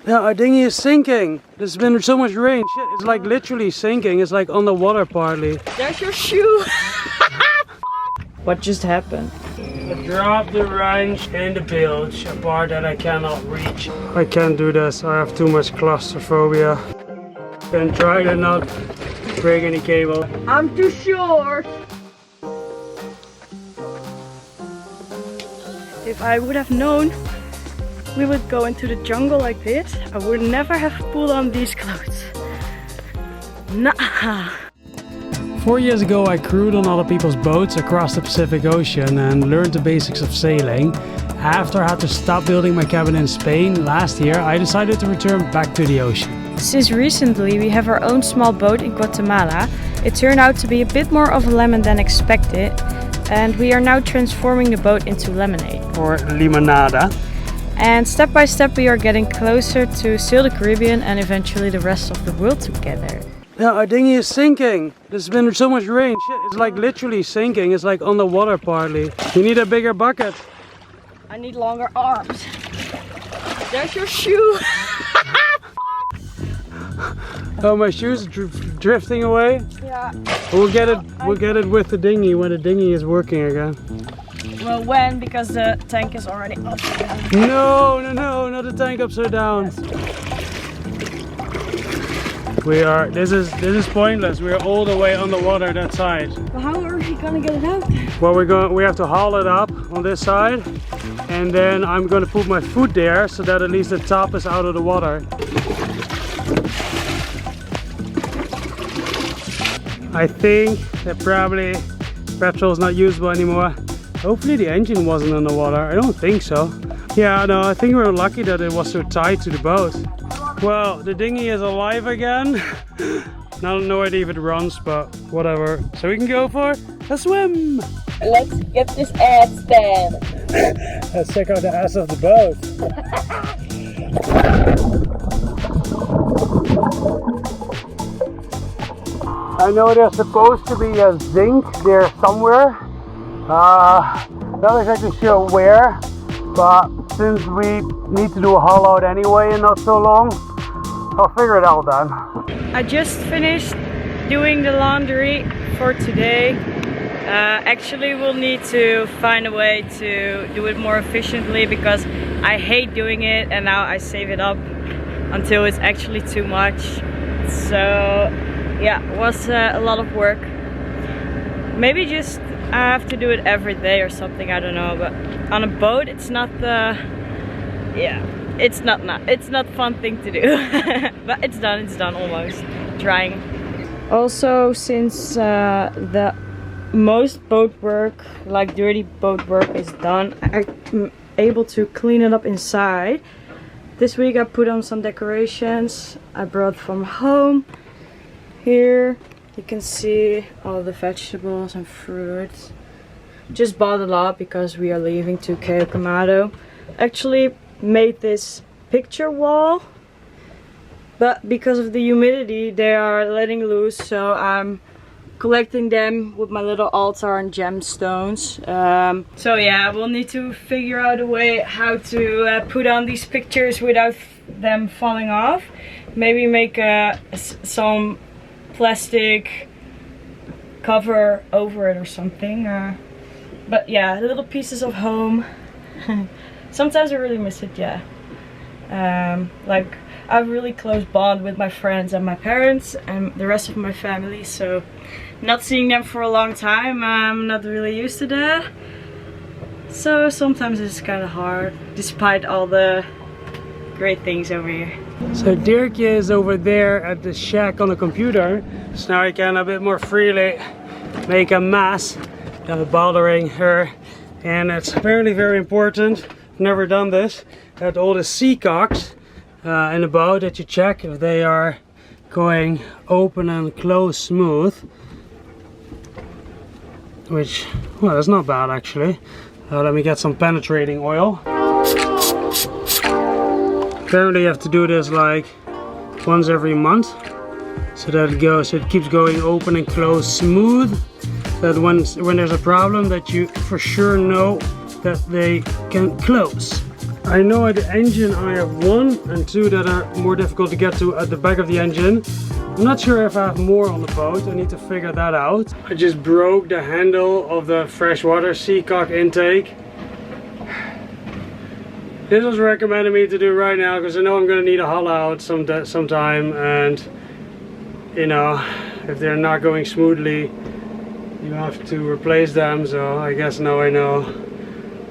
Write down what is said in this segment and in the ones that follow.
Yeah, our dinghy is sinking. There's been so much rain. Shit, it's like literally sinking. It's like on the water partly. There's your shoe. What just happened? I dropped the wrench in the bilge, a part that I cannot reach. I can't do this. I have too much claustrophobia. And try to not break any cable. I'm too short. If I would have known we would go into the jungle like this, I would never have pulled on these clothes. Nah. 4 years ago I crewed on other people's boats across the Pacific Ocean and learned the basics of sailing. After I had to stop building my cabin in Spain last year, I decided to return back to the ocean. Since recently we have our own small boat in Guatemala, it turned out to be a bit more of a lemon than expected, and we are now transforming the boat into lemonade. Or limonada. And step by step we are getting closer to sail the Caribbean and eventually the rest of the world together. Yeah, our dinghy is sinking. There's been so much rain. Shit, it's like literally sinking. It's like on the water partly. You need a bigger bucket. I need longer arms. There's your shoe. Oh, my shoes are drifting away. Yeah. We'll get it with the dinghy when the dinghy is working again. Well, when? Because the tank is already upside down. No, not the tank upside down. This is pointless. We are all the way on the water that side. Well, how are we gonna get it out? Well, we have to haul it up on this side, and then I'm gonna put my foot there so that at least the top is out of the water. I think that probably petrol is not usable anymore. Hopefully the engine wasn't in the water. I don't think so. Yeah, no, I think we were lucky that it was so tight to the boat. Well, the dinghy is alive again. I don't know if it runs, but whatever. So we can go for a swim. Let's get this ass down. Let's check out the ass of the boat. I know there's supposed to be a zinc there somewhere. Not exactly sure where, but since we need to do a haul out anyway and not so long, I'll figure it out then. I just finished doing the laundry for today. Actually we'll need to find a way to do it more efficiently because I hate doing it and now I save it up until it's actually too much. So yeah, it was a lot of work. Maybe just I have to do it every day or something, I don't know, but on a boat it's not the, yeah, it's not fun thing to do. But it's done almost, drying. Also, since the most boat work, like dirty boat work, is done, I'm able to clean it up inside. This week I put on some decorations I brought from home. Here you can see all the vegetables and fruits. Just bought a lot because we are leaving to Cayo Quemado. Actually made this picture wall, but because of the humidity they are letting loose, so I'm collecting them with my little altar and gemstones. So yeah, we'll need to figure out a way how to put on these pictures without them falling off. Maybe make some plastic cover over it or something. But yeah, little pieces of home. Sometimes I really miss it, yeah. Like I have a really close bond with my friends and my parents and the rest of my family, so not seeing them for a long time, I'm not really used to that. So sometimes it's kind of hard, despite all the great things over here. So Dirk is over there at the shack on the computer, so now he can a bit more freely make a mess bothering her. And it's apparently very important, I've never done this, that all the seacocks in the boat, that you check if they are going open and closed smooth. Which, well, that's not bad actually. Let me get some penetrating oil. Apparently you have to do this like once every month, so that it keeps going open and closed smooth. That when there's a problem, that you for sure know that they can close. I know at the engine I have 1 and 2 that are more difficult to get to at the back of the engine. I'm not sure if I have more on the boat. I need to figure that out. I just broke the handle of the freshwater seacock intake. This was recommended me to do right now because I know I'm going to need a haul out sometime, and you know, if they're not going smoothly you have to replace them, so I guess now I know.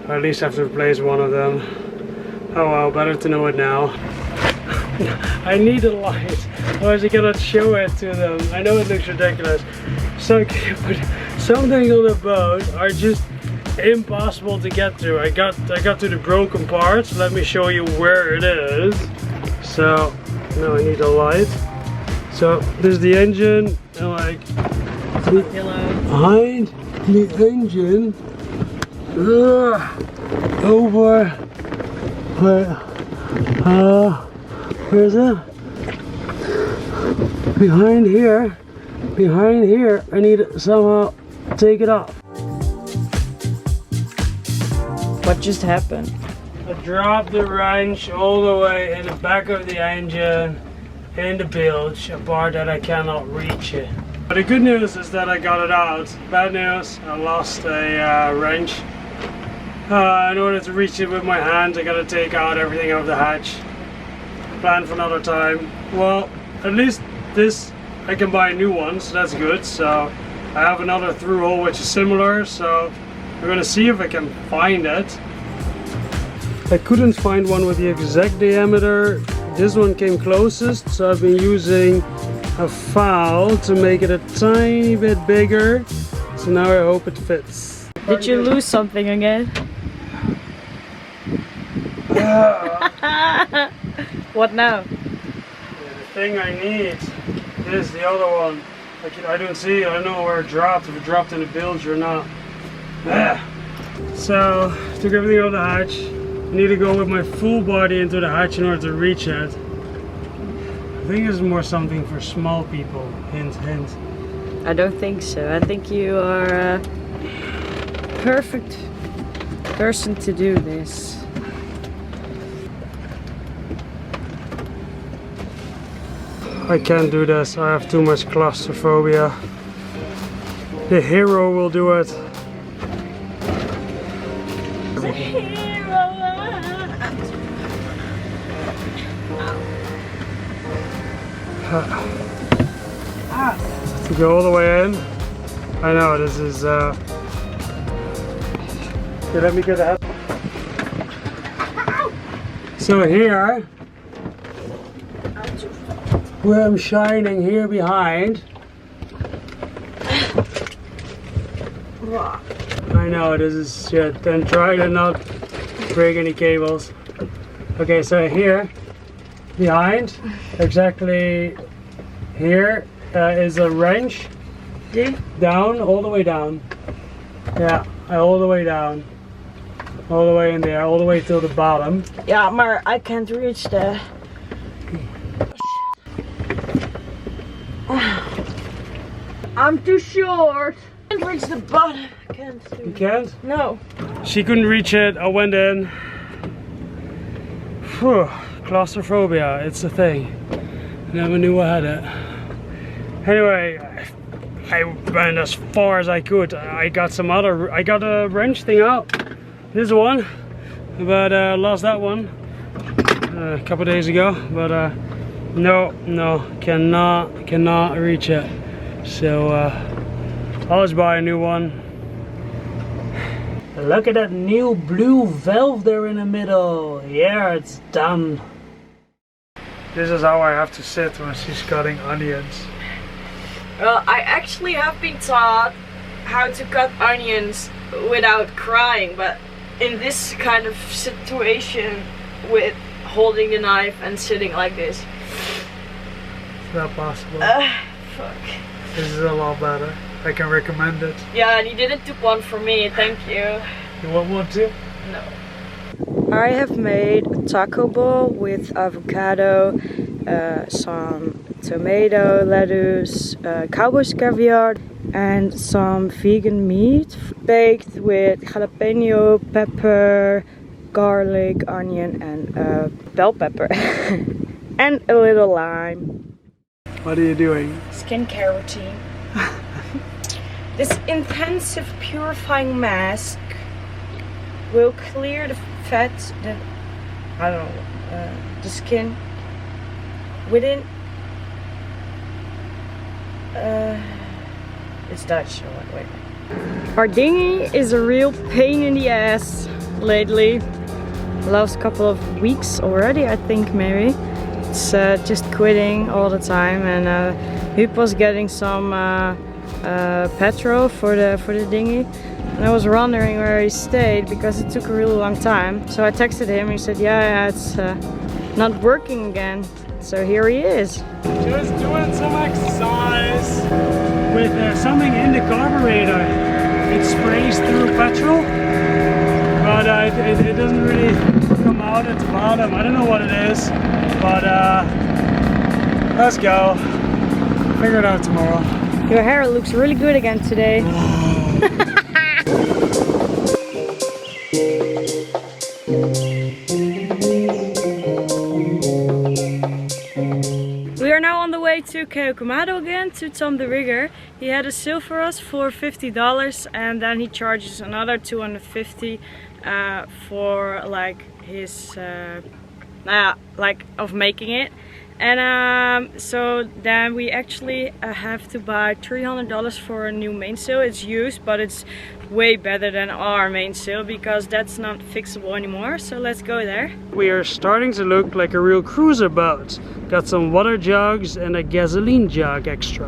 I at least have to replace one of them. Oh well, better to know it now. I need a light, otherwise I cannot show it to them. I know it looks ridiculous. So, but some things on the boat are just impossible to get to. I got to the broken parts. Let me show you where it is. So now I need a light. So this is the engine, and like behind the engine, over where is it? Behind here, I need to somehow take it off. What just happened? I dropped the wrench all the way in the back of the engine, in the bilge, a part that I cannot reach it. But the good news is that I got it out. Bad news, I lost a wrench. In order to reach it with my hand, I gotta take out everything out of the hatch. Plan for another time. Well, at least this, I can buy a new one, so that's good. So I have another through hole which is similar, so we're gonna see if I can find it. I couldn't find one with the exact diameter. This one came closest, so I've been using a file to make it a tiny bit bigger. So now I hope it fits. Did you lose something again? What now? Yeah, the thing I need is the other one. I don't see, I don't know where it dropped, if it dropped in the bilge or not. So, took everything out of the hatch. I need to go with my full body into the hatch in order to reach it. I think it's more something for small people. Hint, hint. I don't think so. I think you are a perfect person to do this. I can't do this. I have too much claustrophobia. The hero will do it. The hero. To go all the way in. I know this is. Okay, let me get that. So here, where I'm shining here behind. I know this is shit. Then try to not break any cables. Okay, so here behind, exactly here is a wrench. Down, all the way down. Yeah, all the way down. All the way in there, all the way till the bottom. Yeah, maar I can't reach the. I'm too short. I can't reach the bottom. I can't do it. You can't? No. She couldn't reach it. I went in. Phew, claustrophobia, it's a thing. Never knew I had it. Anyway, I went as far as I could. I got a wrench thing out. This one, but lost that one a couple days ago. But no, cannot reach it. So I'll just buy a new one. Look at that new blue valve there in the middle. Yeah, it's done. This is how I have to sit when she's cutting onions. Well, I actually have been taught how to cut onions without crying, but in this kind of situation with holding the knife and sitting like this. It's not possible. Fuck. This is a lot better. I can recommend it. Yeah, and you didn't took one for me, thank you. You want one too? No. I have made a taco bowl with avocado, some tomato, lettuce, cowboy's caviar, and some vegan meat baked with jalapeno, pepper, garlic, onion and bell pepper. And a little lime. What are you doing? Skincare routine. This intensive purifying mask will clear the fat, the skin within. It's Dutch, so wait. Our dinghy is a real pain in the ass lately. The last couple of weeks already, I think maybe. It's just quitting all the time, and Huub was getting some petrol for the dinghy, and I was wondering where he stayed because it took a really long time. So I texted him. He said, "Yeah, it's not working again." So here he is. Just doing some exercise with something in the carburetor. It sprays through petrol, but it doesn't really come out at the bottom. I don't know what it is, but let's go. Figure it out tomorrow. Your hair looks really good again today. We are now on the way to Kyrgyzstan again, to Tom the Rigger. He had a sale for us for $50, and then he charges another $250 for like his like of making it. And so then we actually have to buy $300 for a new mainsail. It's used, but it's way better than our mainsail because that's not fixable anymore. So let's go there. We are starting to look like a real cruiser boat. Got some water jugs and a gasoline jug extra.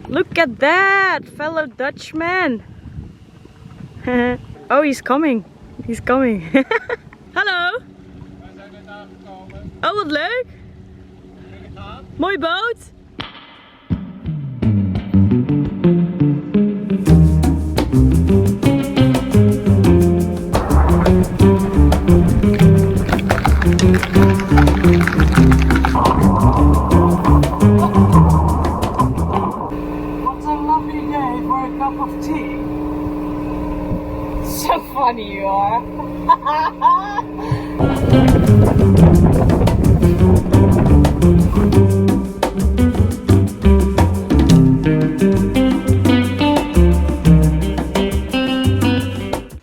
Look at that, fellow Dutchman. Oh, he's coming. He's coming. Hallo. Oh, wat leuk. Mooie boot. What a lovely day for a cup of tea. So funny you are.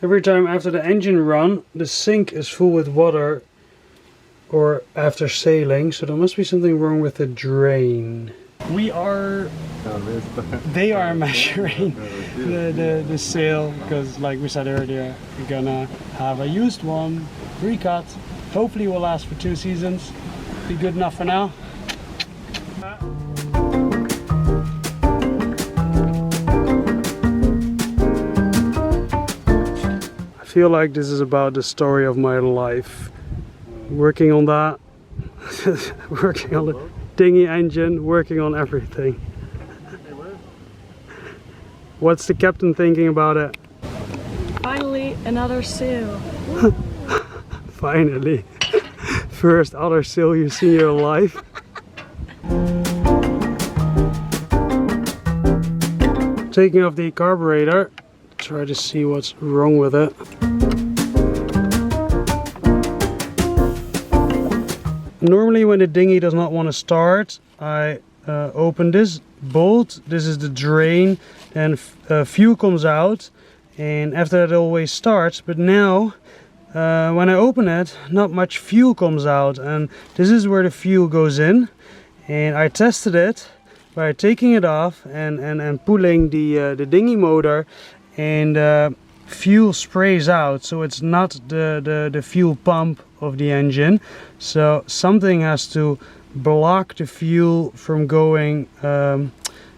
Every time after the engine run, the sink is full with water, or after sailing, so there must be something wrong with the drain. They are measuring the sail, because like we said earlier, we're gonna have a used one, recut. Hopefully will last for 2 seasons. Be good enough for now. I feel like this is about the story of my life. Working on that, working on the dinghy engine, working on everything. What's the captain thinking about it? Finally, another sail. Finally. First other sail you see in your life. Taking off the carburetor, try to see what's wrong with it. Normally when the dinghy does not want to start, I open this bolt. This is the drain, and fuel comes out, and after that it always starts. But now when I open it, not much fuel comes out, and this is where the fuel goes in. And I tested it by taking it off and pulling the dinghy motor, and fuel sprays out, so it's not the fuel pump of the engine. So something has to block the fuel from going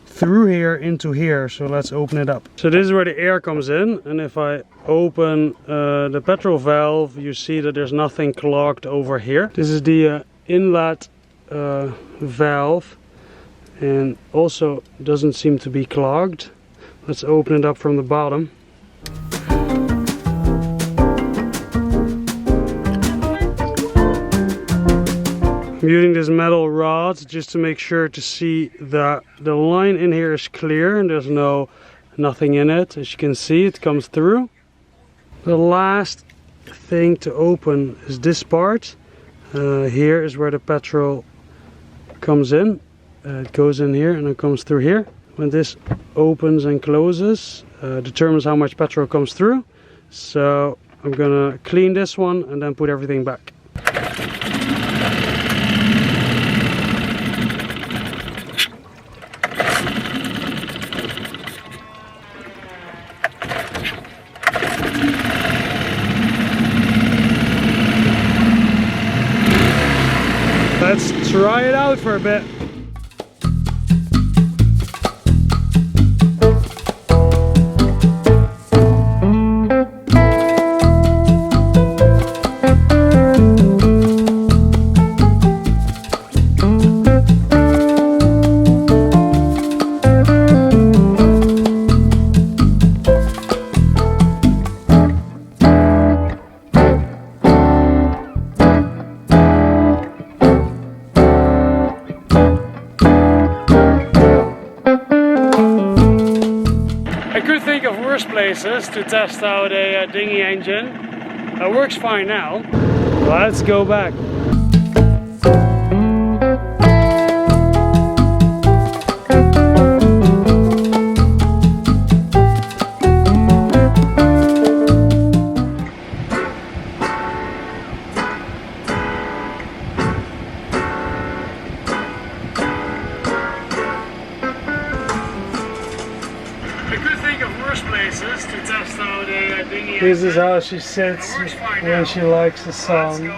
through here into here. So let's open it up. So this is where the air comes in, and if I open the petrol valve, you see that there's nothing clogged over here. This is the inlet valve, and also doesn't seem to be clogged. Let's open it up from the bottom. I'm using this metal rod just to make sure to see that the line in here is clear and there's no nothing in it. As you can see, it comes through. The last thing to open is this part. Here is where the petrol comes in. It goes in here and it comes through here. When this opens and closes, determines how much petrol comes through. So I'm gonna clean this one and then put everything back. Let's try it out for a bit. Places to test out a dinghy engine. It works fine now. Let's go back. This is how she sits when she likes the sun.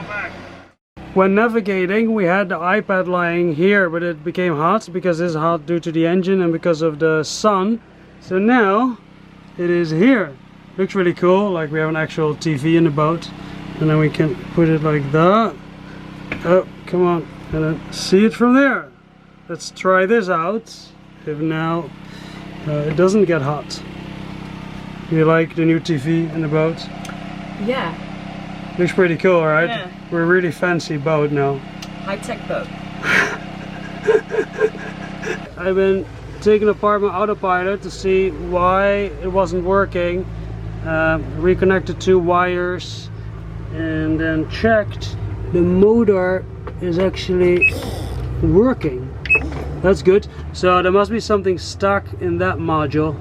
When navigating, we had the iPad lying here, but it became hot because it's hot due to the engine and because of the sun. So now it is here. Looks really cool, like we have an actual TV in the boat. And then we can put it like that. Oh, come on. And then see it from there. Let's try this out. If now it doesn't get hot. You like the new TV in the boat? Yeah. Looks pretty cool, right? Yeah. We're a really fancy boat now. High-tech boat. I've been taking apart my autopilot to see why it wasn't working. Reconnected 2 wires and then checked. The motor is actually working. That's good. So there must be something stuck in that module.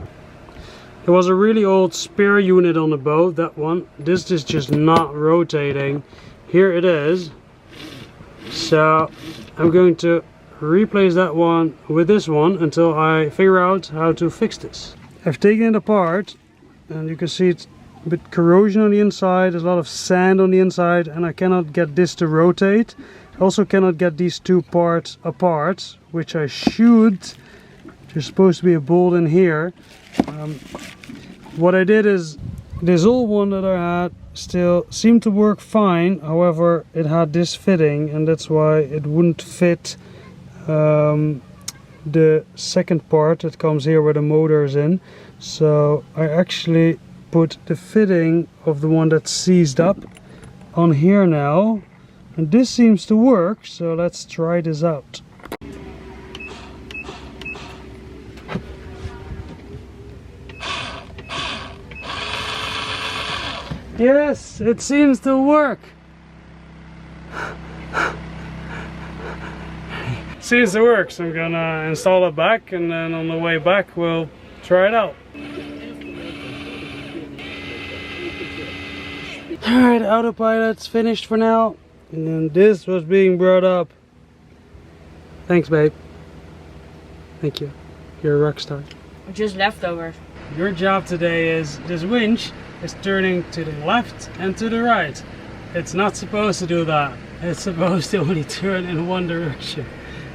There was a really old spare unit on the boat, that one. This is just not rotating. Here it is. So I'm going to replace that one with this one until I figure out how to fix this. I've taken it apart and you can see it's a bit corrosion on the inside. There's a lot of sand on the inside and I cannot get this to rotate. I also cannot get these 2 parts apart, which I should. There's supposed to be a bolt in here. What I did is this old one that I had still seemed to work fine. However, it had this fitting and that's why it wouldn't fit the second part that comes here where the motor is in. So I actually put the fitting of the one that's seized up on here now, and this seems to work. So let's try this out. Yes, it seems to work. Seems to work, so I'm gonna install it back and then on the way back we'll try it out. Alright, autopilot's finished for now. And then this was being brought up. Thanks, babe. Thank you. You're a rock star. Just leftovers. Your job today is this winch is turning to the left and to the right. It's not supposed to do that. It's supposed to only turn in one direction.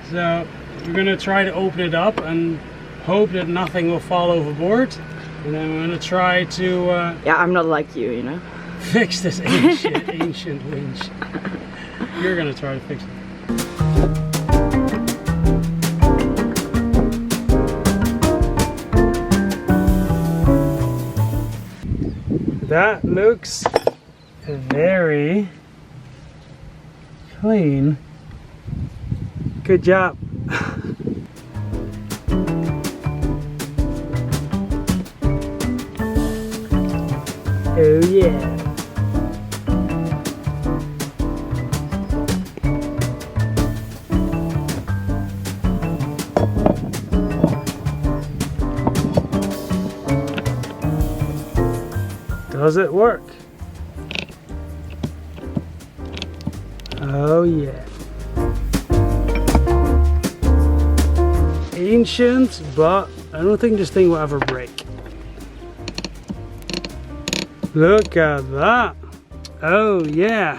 So we're gonna try to open it up and hope that nothing will fall overboard. And then we're gonna try to Yeah, I'm not like you, you know. Fix this ancient winch. You're gonna try to fix it. That looks very clean. Good job. Oh yeah. Does it work? Oh yeah. Ancient, but I don't think this thing will ever break. Look at that. Oh yeah.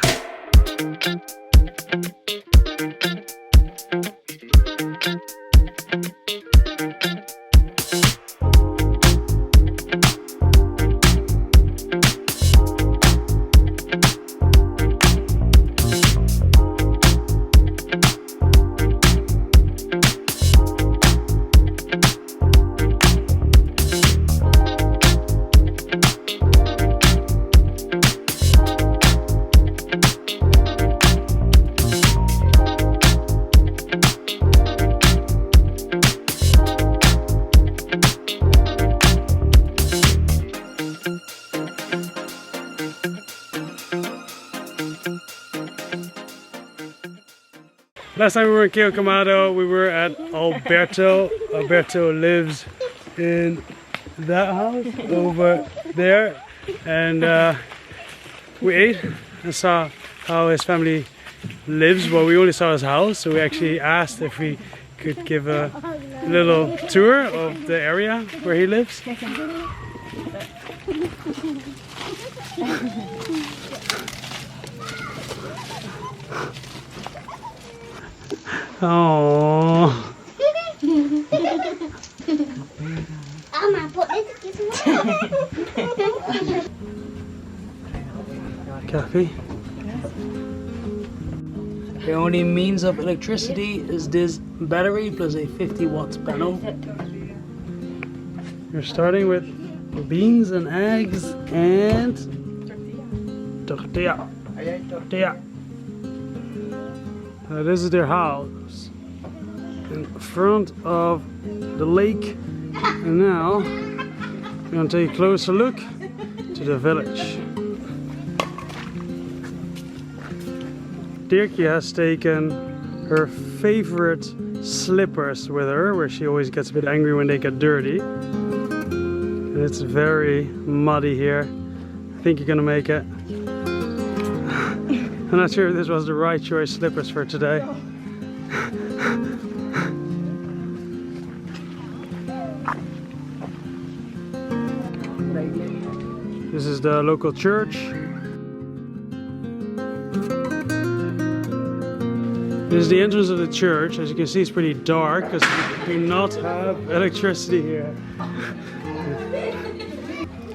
Last time we were in Kyrgyzstan, we were at Alberto. Alberto lives in that house over there, and we ate and saw how his family lives. Well, we only saw his house, so we actually asked if we could give a little tour of the area where he lives. Oh. Coffee. The only means of electricity is this battery plus a 50 watts panel. You're starting with beans and eggs and tortilla. Tortilla. This is their house in front of the lake, and now we're going to take a closer look to the village. Dirkie has taken her favorite slippers with her, where she always gets a bit angry when they get dirty. And it's very muddy here. I think you're going to make it. I'm not sure if this was the right choice slippers for today. This is the local church. This is the entrance of the church. As you can see, it's pretty dark because we do not have electricity here.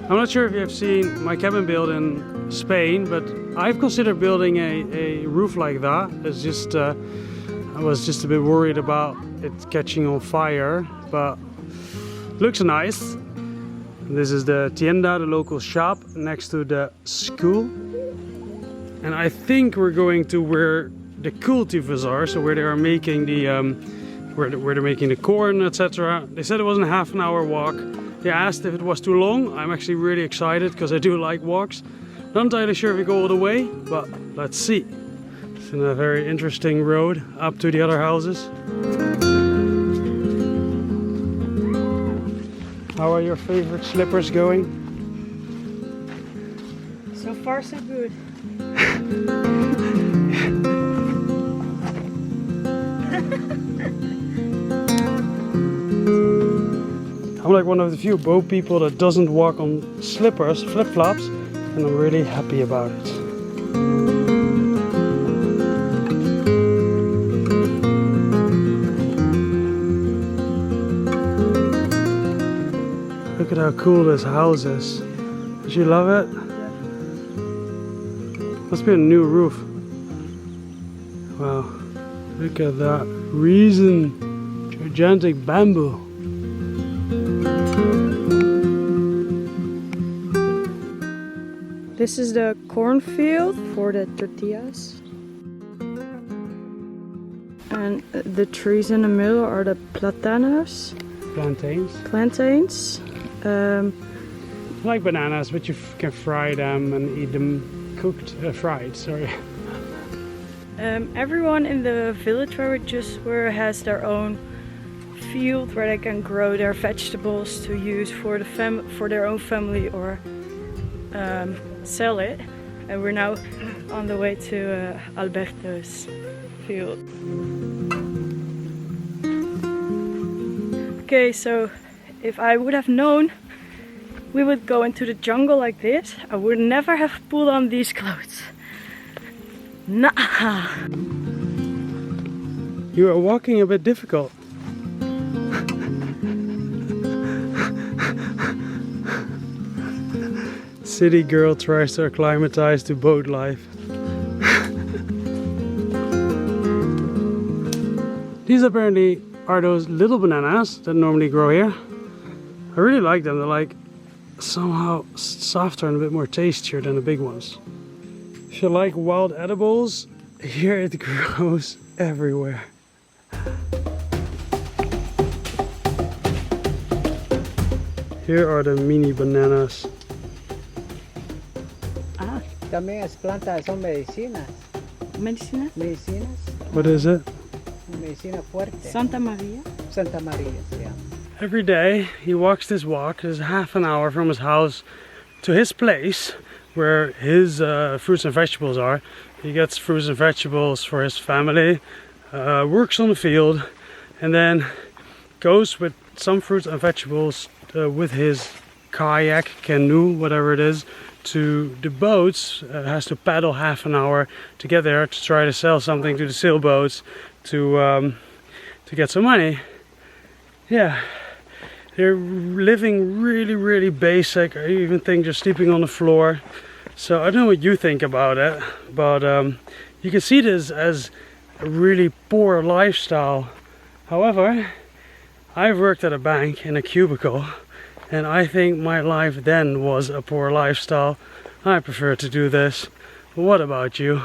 I'm not sure if you have seen my cabin build in Spain, but I've considered building a roof like that. It's just I was just a bit worried about it catching on fire, but looks nice. This is the tienda, the local shop next to the school, and I think we're going to where the cultivars are, so where they are making the where they're making the corn, etc. They said it wasn't a half an hour walk. They asked if it was too long. I'm actually really excited because I do like walks. Not entirely sure if we go all the way, but let's see. It's in a very interesting road up to the other houses. How are your favorite slippers going? So far so good. I'm like one of the few boat people that doesn't walk on slippers, flip-flops, and I'm really happy about it. Look at how cool this house is. Did you love it? Must be a new roof. Wow, look at that resin, gigantic bamboo. This is the cornfield for the tortillas. And the trees in the middle are the platanos. Plantains. Plantains. like bananas, but you can fry them and eat them cooked, fried, sorry. Everyone in the village where we just were has their own field where they can grow their vegetables to use for the for their own family or sell it. And we're now on the way to Alberto's field. Okay, so if I would have known we would go into the jungle like this, I would never have pulled on these clothes. Nah. You are walking a bit difficult. City girl tries to acclimatize to boat life. These apparently are those little bananas that normally grow here. I really like them. They're like somehow softer and a bit more tastier than the big ones. If you like wild edibles, here it grows everywhere. Here are the mini bananas. Ah, También las plantas son medicinas. medicina? Medicinas. What is it? Medicina fuerte. Santa Maria. Santa Maria, yeah. Every day he walks this walk. It's half an hour from his house to his place where his fruits and vegetables are. He gets fruits and vegetables for his family, works on the field, and then goes with some fruits and vegetables with his kayak, canoe, whatever it is, to the boats. Has to paddle half an hour to get there to try to sell something to the sailboats to get some money. Yeah, they're living really basic. I even think they're sleeping on the floor. So I don't know what you think about it, but you can see this as a really poor lifestyle. However, I've worked at a bank in a cubicle, and I think my life then was a poor lifestyle. I prefer to do this. What about you?